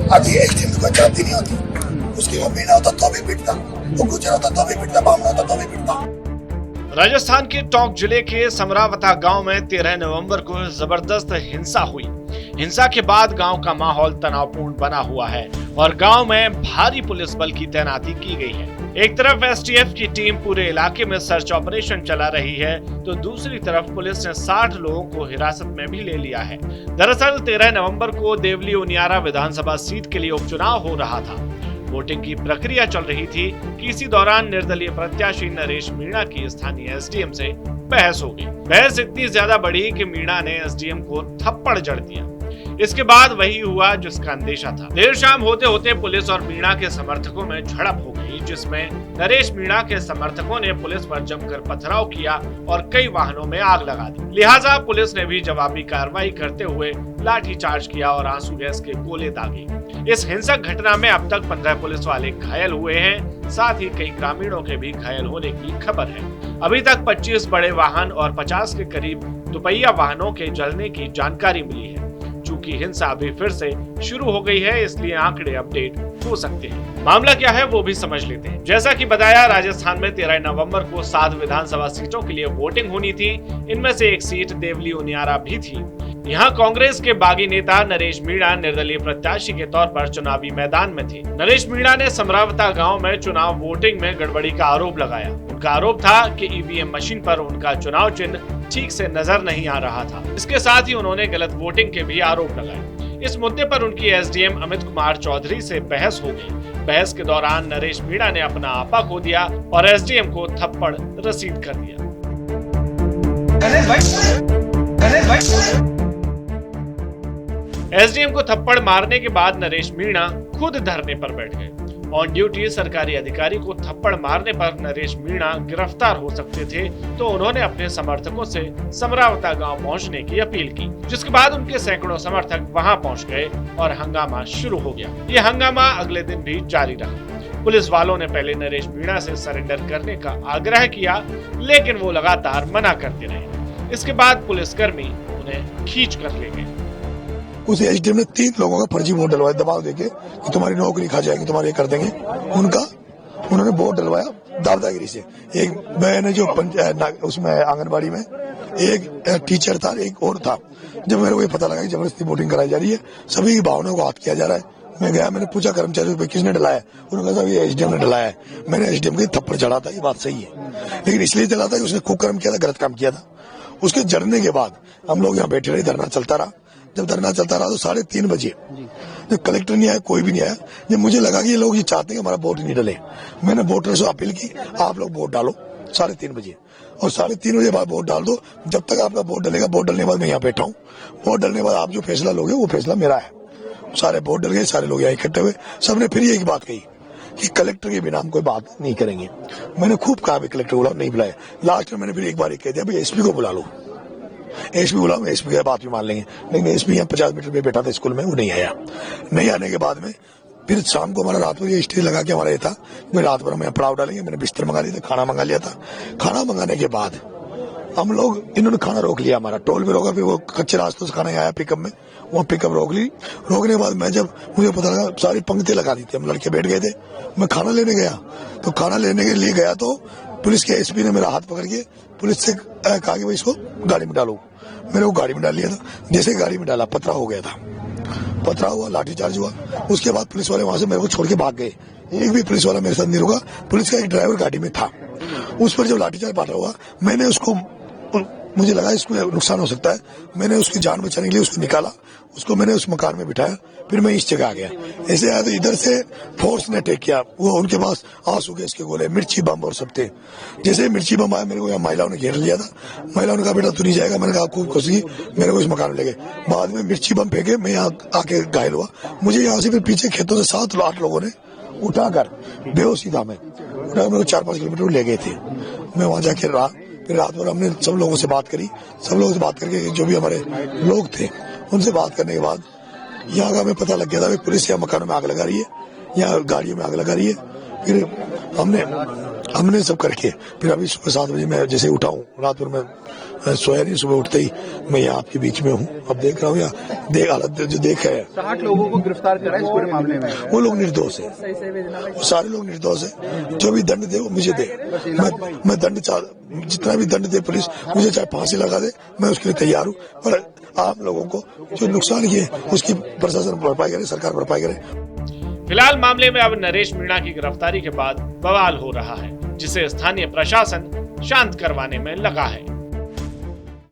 अभी एसडीएम को जाती नहीं होती, उसकी मम्मी ना होता तो भी पिटता, वो गुजर होता तो भी पिटता, बामना होता तो भी पिटता। राजस्थान के टोंक जिले के समरावता गांव में 13 नवंबर को जबरदस्त हिंसा हुई। हिंसा के बाद गांव का माहौल तनावपूर्ण बना हुआ है और गांव में भारी पुलिस बल की तैनाती की गई है। एक तरफ एसटीएफ की टीम पूरे इलाके में सर्च ऑपरेशन चला रही है, तो दूसरी तरफ पुलिस ने 60 लोगों को हिरासत में भी ले लिया है। दरअसल 13 नवंबर को देवली उनियारा विधानसभा सीट के लिए उपचुनाव हो रहा था। वोटिंग की प्रक्रिया चल रही थी कि इसी दौरान निर्दलीय प्रत्याशी नरेश मीणा की स्थानीय एसडीएम से बहस हो गई। बहस इतनी ज्यादा बढ़ी कि मीणा ने एसडीएम को थप्पड़ जड़ दिया। इसके बाद वही हुआ जिसका अंदेशा था। देर शाम होते होते पुलिस और मीणा के समर्थकों में झड़प हो गई, जिसमें नरेश मीणा के समर्थकों ने पुलिस पर जमकर पथराव किया और कई वाहनों में आग लगा दी। लिहाजा पुलिस ने भी जवाबी कार्रवाई करते हुए लाठीचार्ज किया और आंसू गैस के गोले दागे। इस हिंसक घटना में अब तक 15 पुलिस वाले घायल हुए हैं, साथ ही कई ग्रामीणों के भी घायल होने की खबर है। अभी तक 25 बड़े वाहन और 50 के करीब दुपहिया वाहनों के जलने की जानकारी मिली है। चूंकि हिंसा अभी फिर से शुरू हो गई है, इसलिए आंकड़े अपडेट हो सकते हैं। मामला क्या है वो भी समझ लेते हैं। जैसा कि बताया, राजस्थान में 13 नवंबर को 7 विधानसभा सीटों के लिए वोटिंग होनी थी। इनमें से एक सीट देवली उनियारा भी थी। यहाँ कांग्रेस के बागी नेता नरेश मीणा निर्दलीय प्रत्याशी के तौर पर चुनावी मैदान में थे। नरेश मीणा ने समरावता गांव में चुनाव वोटिंग में गड़बड़ी का आरोप लगाया। उनका आरोप था कि ईवीएम मशीन पर उनका चुनाव चिन्ह ठीक से नजर नहीं आ रहा था। इसके साथ ही उन्होंने गलत वोटिंग के भी आरोप लगाए। इस मुद्दे पर उनकी एसडीएम अमित कुमार चौधरी से बहस हो गई। बहस के दौरान नरेश मीणा ने अपना आपा खो दिया और एसडीएम को थप्पड़ रसीद कर दिया। एसडीएम को थप्पड़ मारने के बाद नरेश मीणा खुद धरने पर बैठ गए। ऑन ड्यूटी सरकारी अधिकारी को थप्पड़ मारने पर नरेश मीणा गिरफ्तार हो सकते थे, तो उन्होंने अपने समर्थकों से समरावता गांव पहुंचने की अपील की, जिसके बाद उनके सैकड़ों समर्थक वहां पहुंच गए और हंगामा शुरू हो गया। ये हंगामा अगले दिन भी जारी रहा। पुलिस वालों ने पहले नरेश मीणा से सरेंडर करने का आग्रह किया, लेकिन वो लगातार मना करते रहे। इसके बाद पुलिसकर्मी उन्हें खींच कर ले गए। उस एसडीएम ने 3 लोगों का फर्जी वोट डलवाया दबाव देके कि तुम्हारी नौकरी खा जाएगी, तुम्हारे कर देंगे। उन्होंने वोट डलवाया दादागिरी से। एक मैंने जो उसमें आंगनबाड़ी में एक टीचर था, एक और था। जब मेरे को ये पता लगा कि जबरदस्ती वोटिंग कराई जा रही है, सभी की भावनाओं को हाथ किया जा रहा है, मैं गया, मैंने पूछा कर्मचारियों को किसने डलाया। उन्होंने कहा ये एसडीएम ने डलाया है। मैंने एसडीएम के थप्पड़ चढ़ा था, ये बात सही है, लेकिन इसलिए चला था कि उसने कुकर्म किया था, गलत काम किया था। उसके जड़ने के बाद हम लोग यहाँ बैठे रहे, धरना चलता रहा। जब धरना चलता रहा तो 3:30 बजे जब कलेक्टर नहीं आया, कोई भी नहीं आया, जब मुझे लगा कि ये लोग ये चाहते हैं कि हमारा वोट नहीं डले, मैंने वोटर से अपील की, आप लोग वोट डालो 3:30 बजे, और 3:30 बजे बाद वोट डाल दो। जब तक आपका वोट डलेगा, वोट डलने के बाद मैं यहाँ बैठा हूँ। वोट डलने के बाद आप जो फैसला लोगे वो फैसला मेरा है। सारे वोट डल गए, सारे लोग यहाँ इकट्ठे हुए। सबने फिर एक बात कही कि कलेक्टर के बिना हम कोई बात नहीं करेंगे। मैंने खूब कहा कलेक्टर बुलाओ, नहीं बुलाया। लास्ट में मैंने फिर एक बार कह दिया भाई एसपी को बुला लो। एसपी बुलाओ, एसपी की बात भी मान लेंगे, लेकिन एसपी यहाँ 50 मीटर पे बैठा था स्कूल में, वो नहीं आया। नहीं आने के बाद में फिर शाम को हमारा रात को ये स्टेज लगा के हमारा ये था कि रात भर हम यहाँ पड़ाव डालेंगे। मैंने बिस्तर मंगा लिया था, खाना मंगा लिया था। खाना मंगाने के बाद हम लोग, इन्होंने खाना रोक लिया, हमारा टोल भी रोका। फिर वो कच्चे रास्तों से खाना आया पिकअप में, वो पिकअप रोक ली। रोकने के बाद मैं जब मुझे पता लगा, सारी पंक्ति लगा दी थी, हम लड़के बैठ गए थे। मैं खाना लेने गया, तो खाना लेने के लिए गया तो पुलिस के एसपी ने मेरा हाथ पकड़ के पुलिस से कहा कि भाई इसको गाड़ी में डालो। मैंने वो गाड़ी में डाल लिया था। जैसे गाड़ी में डाला, पथरा हो गया था, पथरा हुआ, लाठीचार्ज हुआ। उसके बाद पुलिस वाले वहां से मेरे को छोड़ के भाग गए। एक भी पुलिस वाला मेरे साथ नहीं रुका। पुलिस का एक ड्राइवर गाड़ी में था। उस पर जब लाठीचार्ज पथरा हुआ, मैंने उसको, मुझे लगा इसमें नुकसान हो सकता है, मैंने उसकी जान बचाने के लिए उसको निकाला, उसको मैंने उस मकान में बिठाया। फिर मैं इस जगह आ गया। ऐसे आया तो इधर से फोर्स ने अटैक किया। वो उनके पास आंसू गैस के गोले, मिर्ची बम और सब थे। जैसे मिर्ची बम आया, मेरे को यहाँ महिलाओं ने घेर लिया था। महिलाओं ने कहा बेटा तू नहीं जाएगा। मैंने कहा आपको खुशी, मेरे को इस मकान में ले गए। बाद में मिर्ची बम फेंके, मैं यहाँ आके घायल हुआ। मुझे यहाँ से फिर पीछे खेतों से 7-8 लोगों ने उठाकर बेहोशी था, मैं मेरे को 4-5 किलोमीटर ले गए थे। मैं वहां जाके रहा। फिर रात भर हमने सब लोगों से बात करी। सब लोगों से बात करके जो भी हमारे लोग थे उनसे बात करने के बाद यहाँ का हमें पता लग गया था कि पुलिस यहाँ मकानों में आग लगा रही है, यहाँ गाड़ियों में आग लगा रही है। फिर हमने हमने सब करके फिर अभी सुबह 7 बजे मैं जैसे उठा हूँ, रात भर मैं सोया नहीं, सुबह उठते ही मैं यहाँ आपके बीच में हूँ। अब देख रहा हूँ यहाँ देख हालत जो देखा है, 60 लोगों को गिरफ्तार करा इस पूरे मामले में। वो लोग निर्दोष है, वो सारे लोग निर्दोष है। जो भी दंड दे वो मुझे दे, मैं दंड जितना भी दंड दे पुलिस, मुझे चाहे फांसी लगा दे, मैं उसके लिए तैयार हूँ। पर आम लोगों को जो नुकसान किए उसकी प्रशासन भरपाई करे, सरकार भरपाई करे। फिलहाल मामले में अब नरेश मीणा की गिरफ्तारी के बाद बवाल हो रहा है, जिसे स्थानीय प्रशासन शांत करवाने में लगा है।